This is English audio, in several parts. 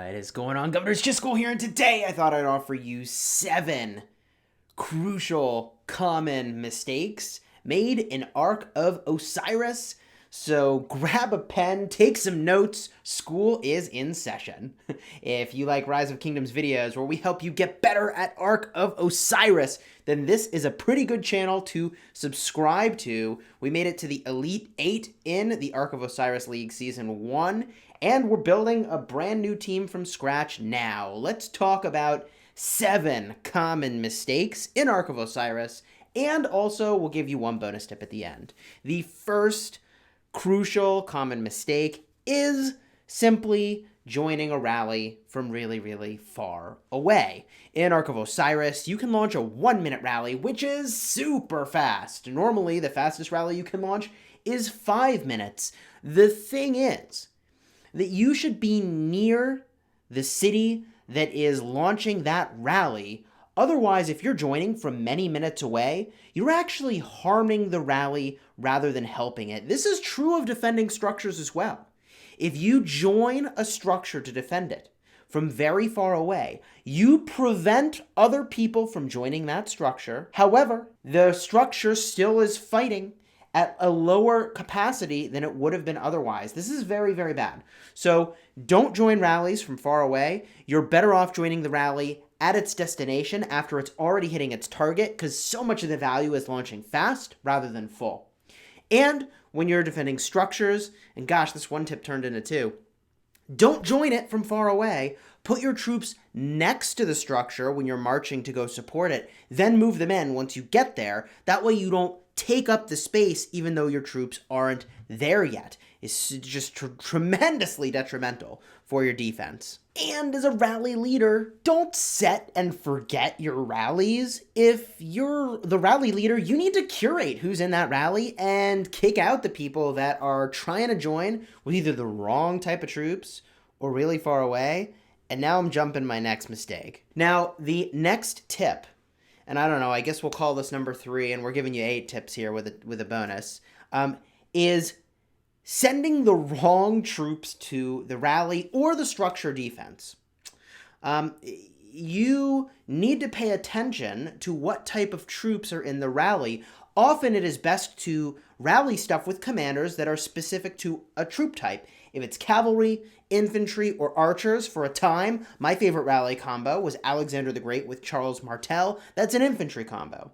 What is going on, Governor's Chisgule here, and today I thought I'd offer you 7 crucial common mistakes made in Ark of Osiris. So grab a pen, take some notes, school is in session. If you like Rise of Kingdoms videos where we help you get better at Ark of Osiris, then this is a pretty good channel to subscribe to. We made it to the Elite 8 in the Ark of Osiris League Season 1, and we're building a brand new team from scratch now. Let's talk about 7 common mistakes in Ark of Osiris, and also we'll give you one bonus tip at the end. The first crucial common mistake is simply joining a rally from really far away. In Ark of Osiris, you can launch a 1-minute rally, which is super fast. Normally, the fastest rally you can launch is 5 minutes. The thing is that you should be near the city that is launching that rally. Otherwise, if you're joining from many minutes away, you're actually harming the rally rather than helping it. This is true of defending structures as well. If you join a structure to defend it from very far away, you prevent other people from joining that structure. However, the structure still is fighting at a lower capacity than it would have been otherwise. This is very bad. So don't join rallies from far away. You're better off joining the rally at its destination after it's already hitting its target, because so much of the value is launching fast rather than full. And when you're defending structures, and gosh, this one tip turned into 2, don't join it from far away. Put your troops next to the structure when you're marching to go support it, then move them in once you get there. That way you don't take up the space even though your troops aren't there yet. It's just tremendously detrimental for your defense. And as a rally leader, don't set and forget your rallies. If you're the rally leader, you need to curate who's in that rally and kick out the people that are trying to join with either the wrong type of troops or really far away. And now I'm jumping my next mistake. Now, the next tip, and I don't know, I guess we'll call this number 3, and we're giving you 8 tips here with a bonus, is sending the wrong troops to the rally or the structure defense. You need to pay attention to what type of troops are in the rally. Often it is best to rally stuff with commanders that are specific to a troop type. If it's cavalry, infantry, or archers, for a time, my favorite rally combo was Alexander the Great with Charles Martel. That's an infantry combo.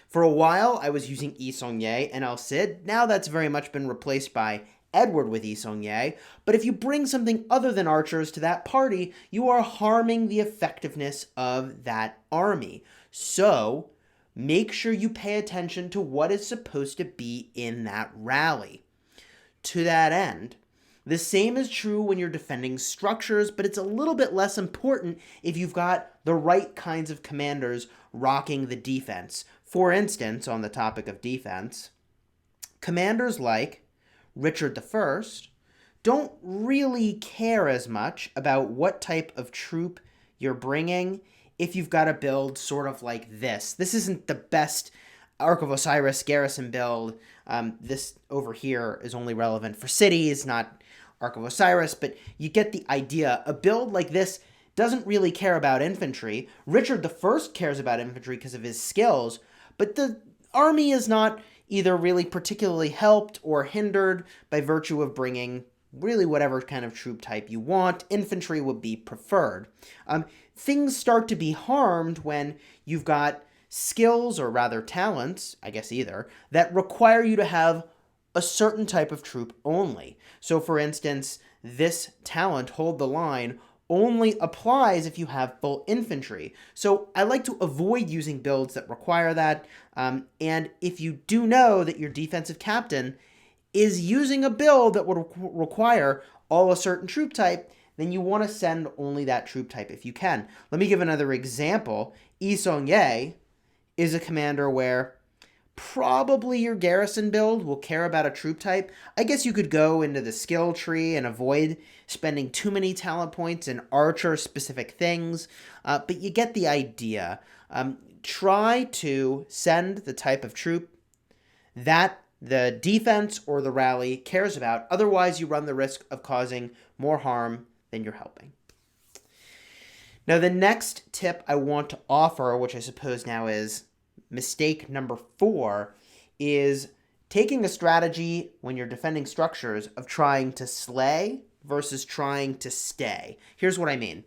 For a while, I was using Yi Seong-Gye and El Cid. Now that's very much been replaced by Edward with Yi Seong-Gye. But if you bring something other than archers to that party, you are harming the effectiveness of that army. So make sure you pay attention to what is supposed to be in that rally. To that end, the same is true when you're defending structures, but it's a little bit less important if you've got the right kinds of commanders rocking the defense. For instance, on the topic of defense, commanders like Richard I don't really care as much about what type of troop you're bringing if you've got a build sort of like this. This isn't the best Ark of Osiris garrison build. This over here is only relevant for cities, not Ark of Osiris, but you get the idea. A build like this doesn't really care about infantry. Richard I cares about infantry because of his skills, but the army is not either really particularly helped or hindered by virtue of bringing really whatever kind of troop type you want. Infantry would be preferred. Things start to be harmed when you've got skills, or rather talents, I guess either, that require you to have a certain type of troop only. So for instance, this talent, Hold the Line, only applies if you have full infantry. So I like to avoid using builds that require that. And if you do know that your defensive captain is using a build that would require all a certain troop type, then you want to send only that troop type if you can. Let me give another example. Yi Seong-Gye is a commander where probably your garrison build will care about a troop type. I guess you could go into the skill tree and avoid spending too many talent points in archer-specific things, but you get the idea. Try to send the type of troop that the defense or the rally cares about. Otherwise, you run the risk of causing more harm than you're helping. Now, the next tip I want to offer, which I suppose now is mistake number 4, is taking a strategy when you're defending structures of trying to slay versus trying to stay. Here's what I mean.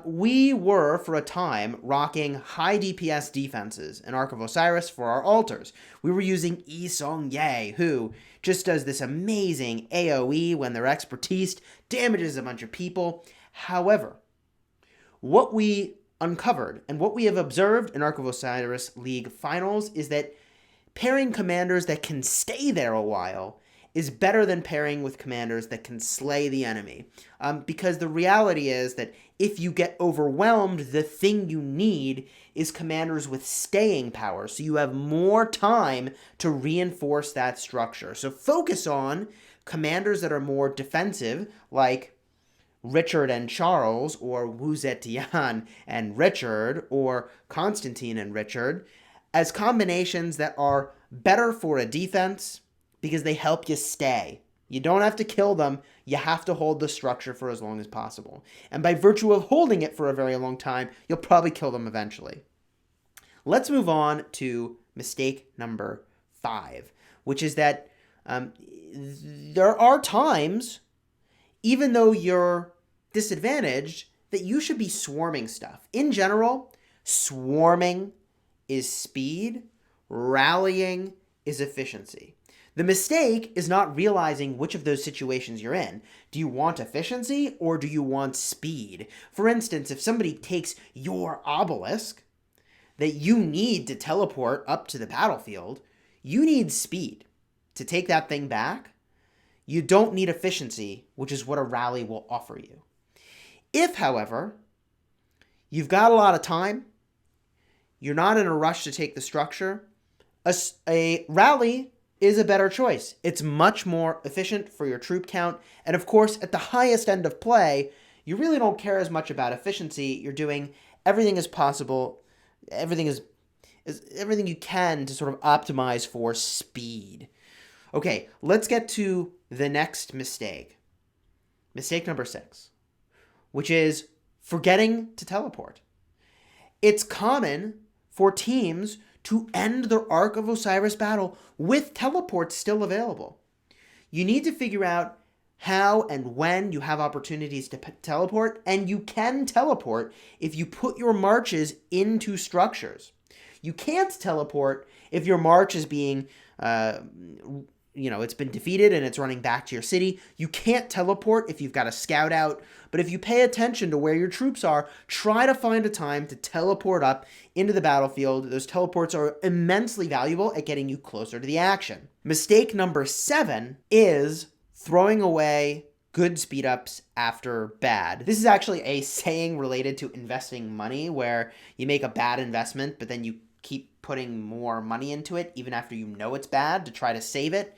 We were, for a time, rocking high DPS defenses in Ark of Osiris for our altars. We were using Yi Song-Ye, who just does this amazing AOE when their expertise damages a bunch of people. However, what we uncovered and what we have observed in Ark of Osiris League finals is that pairing commanders that can stay there a while is better than pairing with commanders that can slay the enemy. Because the reality is that if you get overwhelmed, the thing you need is commanders with staying power, so you have more time to reinforce that structure. So focus on commanders that are more defensive, like Richard and Charles, or Wu Zetian and Richard, or Constantine and Richard, as combinations that are better for a defense because they help you stay. You don't have to kill them, you have to hold the structure for as long as possible. And by virtue of holding it for a very long time, you'll probably kill them eventually. Let's move on to mistake number 5, which is that there are times, even though you're disadvantaged, that you should be swarming stuff. In general, swarming is speed, rallying is efficiency. The mistake is not realizing which of those situations you're in. Do you want efficiency or do you want speed? For instance, if somebody takes your obelisk that you need to teleport up to the battlefield, you need speed to take that thing back. You don't need efficiency, which is what a rally will offer you. If, however, you've got a lot of time, you're not in a rush to take the structure, a rally is a better choice. It's much more efficient for your troop count. And of course, at the highest end of play, you really don't care as much about efficiency. You're doing everything as possible, everything you can to sort of optimize for speed. Okay, let's get to the next mistake. Mistake number 6, which is forgetting to teleport. It's common for teams to end their Ark of Osiris battle with teleports still available. You need to figure out how and when you have opportunities to teleport, and you can teleport if you put your marches into structures. You can't teleport if your march is being, it's been defeated and it's running back to your city. You can't teleport if you've got a scout out, but if you pay attention to where your troops are, try to find a time to teleport up into the battlefield. Those teleports are immensely valuable at getting you closer to the action. Mistake number 7 is throwing away good speed ups after bad. This is actually a saying related to investing money, where you make a bad investment, but then you keep putting more money into it even after you know it's bad to try to save it.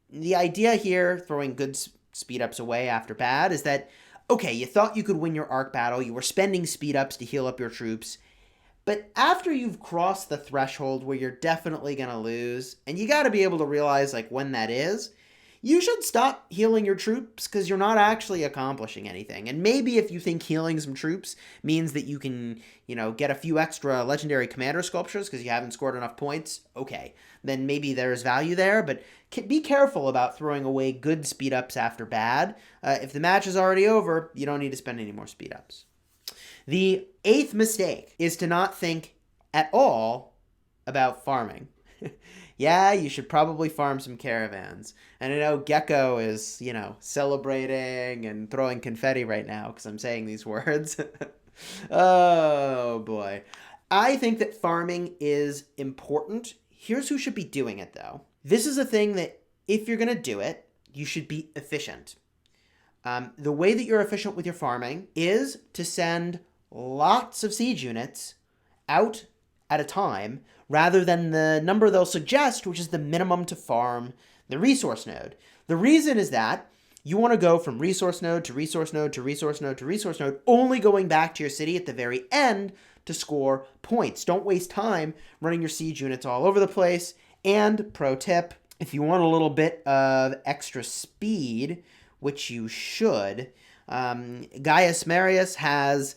The idea here, throwing good speed ups away after bad, is that, okay, you thought you could win your Ark battle, you were spending speed ups to heal up your troops, but after you've crossed the threshold where you're definitely going to lose, and you got to be able to realize when that is, you should stop healing your troops because you're not actually accomplishing anything. And maybe if you think healing some troops means that you can, get a few extra legendary commander sculptures because you haven't scored enough points, okay, then maybe there's value there. But be careful about throwing away good speed ups after bad. If the match is already over, you don't need to spend any more speed ups. The 8th mistake is to not think at all about farming. Yeah, you should probably farm some caravans. And I know Gecko is, celebrating and throwing confetti right now because I'm saying these words. Oh, boy. I think that farming is important. Here's who should be doing it, though. This is a thing that if you're going to do it, you should be efficient. The way that you're efficient with your farming is to send lots of siege units out at a time, rather than the number they'll suggest, which is the minimum to farm the resource node. The reason is that you want to go from resource node to resource node to resource node to resource node, only going back to your city at the very end to score points. Don't waste time running your siege units all over the place. And pro tip, if you want a little bit of extra speed, which you should, Gaius Marius has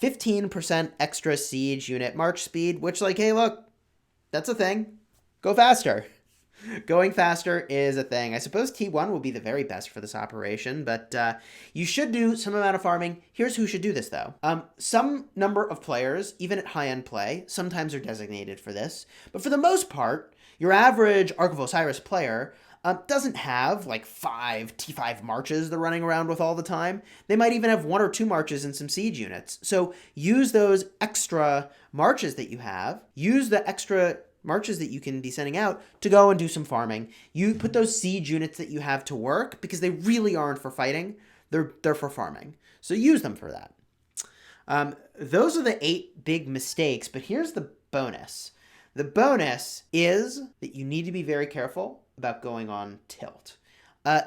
15% extra siege unit march speed, which, like, hey, look, that's a thing. Go faster. Going faster is a thing. I suppose T1 will be the very best for this operation, but you should do some amount of farming. Here's who should do this, though. Some number of players, even at high-end play, sometimes are designated for this. But for the most part, your average Ark of Osiris player doesn't have like 5 T5 marches they're running around with all the time. They might even have 1 or 2 marches and some siege units. So use those extra marches that you have. Use the extra marches that you can be sending out to go and do some farming. You put those siege units that you have to work because they really aren't for fighting. They're for farming. So use them for that. Those are the 8 big mistakes, but here's the bonus. The bonus is that you need to be very careful about going on tilt.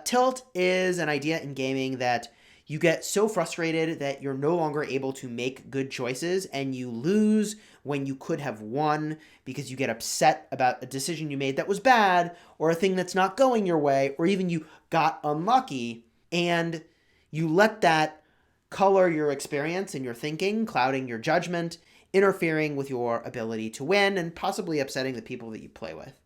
Tilt is an idea in gaming that you get so frustrated that you're no longer able to make good choices and you lose when you could have won because you get upset about a decision you made that was bad or a thing that's not going your way, or even you got unlucky and you let that color your experience and your thinking, clouding your judgment, interfering with your ability to win, and possibly upsetting the people that you play with.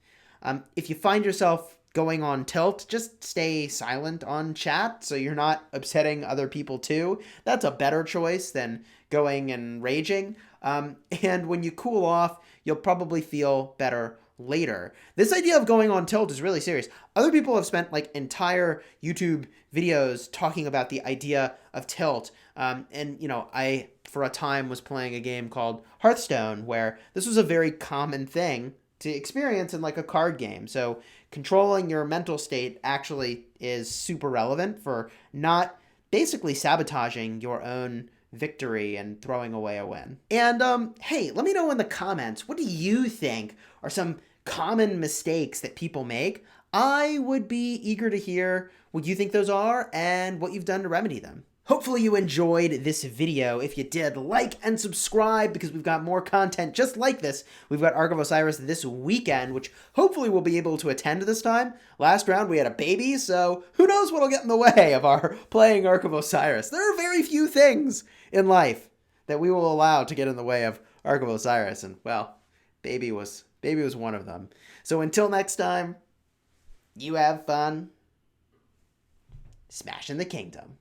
If you find yourself going on tilt, just stay silent on chat so you're not upsetting other people too. That's a better choice than going and raging. And when you cool off, you'll probably feel better later. This idea of going on tilt is really serious. Other people have spent like entire YouTube videos talking about the idea of tilt. And, you know, I, for a time, was playing a game called Hearthstone where this was a very common thing to experience in like a card game. So controlling your mental state actually is super relevant for not basically sabotaging your own victory and throwing away a win. And hey, let me know in the comments, what do you think are some common mistakes that people make? I would be eager to hear what you think those are and what you've done to remedy them. Hopefully you enjoyed this video. If you did, like and subscribe because we've got more content just like this. We've got Ark of Osiris this weekend, which hopefully we'll be able to attend this time. Last round we had a baby, so who knows what'll get in the way of our playing Ark of Osiris. There are very few things in life that we will allow to get in the way of Ark of Osiris, and well, baby was one of them. So until next time, you have fun smashing the kingdom.